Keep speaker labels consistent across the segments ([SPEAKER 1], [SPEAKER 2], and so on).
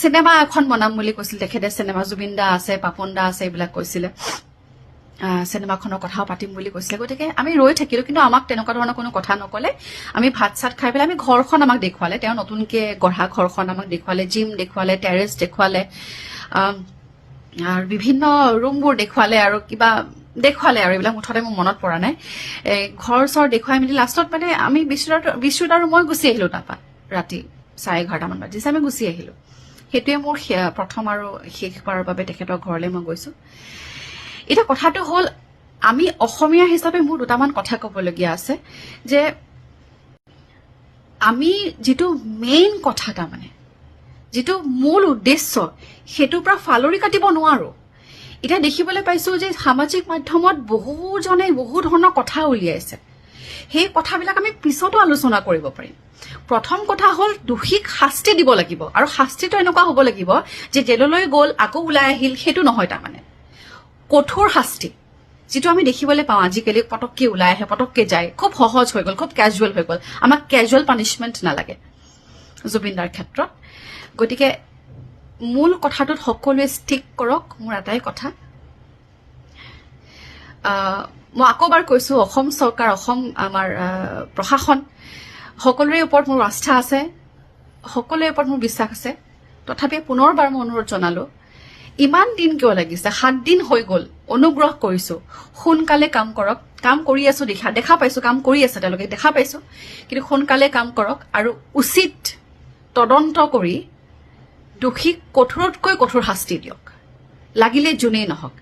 [SPEAKER 1] cinema এখন বনাম বুলি কৈছিল তেখেতে চিনেমা জুবিন দা আছে পাপন দা আছে এইবিলাক কৈছিলে চিনেমাখনৰ কথাও পাতিম বুলি কৈছিলে গতিকে আমি ৰৈ থাকিলো কিন্তু আমাক তেনেকুৱা ধৰণৰ কোনো কথা নকলে আমি ভাত চাত খাই পেলাই আমি ঘৰখন আমাক দেখুৱালে তেওঁ নতুনকে গঢ়া ঘৰখন আমাক দেখুৱালে জিম দেখুৱালে টেৰেছ দেখুৱালে আৰু বিভিন্ন ৰুমবোৰ দেখুৱালে আৰু কিবা দেখুৱালে আৰু এইবিলাক মুঠতে মোৰ মনত পৰা নাই ঘৰ চৰ দেখুৱাই মেলি লাষ্টত মানে আমি বিশ্বত আৰু মই গুচি আহিলো তাৰপৰা ৰাতি 11:30 মান বাজিছে আমি গুচি আহিলো সেইটোৱে মোৰ প্ৰথম আৰু শেষবাৰৰ বাবে তেখেতৰ ঘৰলৈ মই গৈছো এটা কথাটো হল আমি অসমীয়া হিচাপে মোৰ দুটামান কথা ক'বলগীয়া আছে যে আমি যেটো মেইন কথা মানে যেটো মূল উদ্দেশ্য হেতুৰ পৰা ফালৰি কাটিব নোৱাৰো এটা দেখিবলৈ পাইছো যে সামাজিক মাধ্যমত বহুজনে বহু ধৰণৰ কথা উলিয়াইছে সেই কথাবিলাক আমি পিছতো আলোচনা কৰিব পাৰিম প্ৰথম কথা হল দোষীক শাস্তি দিব লাগিব আৰু শাস্তিটো এনেকুৱা হ'ব লাগিব যে জেললৈ গ'ল আকৌ ওলাই আহিল হেতু নহয় তাৰ মানে কঠোৰ শাস্তি যেটো আমি দেখিবলৈ পাওঁ আজিকালি পটককে ওলাই আহে পটককে যায় খুব সহজ হৈ গ'ল খুব ক্যাজুয়াল হৈ গ'ল আমাক ক্যাজুয়াল পানিশমেন্ট নালাগে জুবিনদাৰ ক্ষেত্ৰত গতিকে মূল কথাটোত সকলোৱে ষ্টিক কৰক মোৰ এটাই কথা মই আকৌবাৰ কৈছো অসম চৰকাৰ অসম আমাৰ প্ৰশাসন সকলোৰে ওপৰত মোৰ আস্থা আছে সকলোৰে ওপৰত মোৰ বিশ্বাস আছে তথাপি পুনৰবাৰ মই অনুৰোধ জনালো ইমান দিন কিয় লাগিছে 7 দিন হৈ গ'ল অনুগ্ৰহ কৰিছো সোনকালে কাম কৰক কাম কৰি আছো দেখা পাইছো কাম কৰি আছে তেওঁলোকে দেখা পাইছো কিন্তু সোনকালে কাম কৰক আৰু উচিত তদন্ত কৰি দোষীক কঠোৰতকৈ কঠোৰ শাস্তি দিয়ক লাগিলে জুনেই নহওক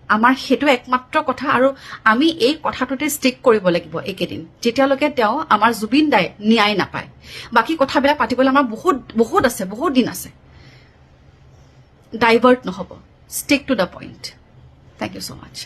[SPEAKER 1] আমাৰ হেতু একমাত্ৰ কথা আৰু আমি এই কথাটোতে ষ্টিক কৰিব লাগিব একেদিন যেতিয়ালৈকে তেওঁ আমাৰ জুবিন দাই ন্যায় নাপায় বাকি কথাবিলাক পাতিবলৈ আমাৰ বহুত আছে বহুত দিন আছে ডাইভাৰ্ট নহব stick to the point thank you so mass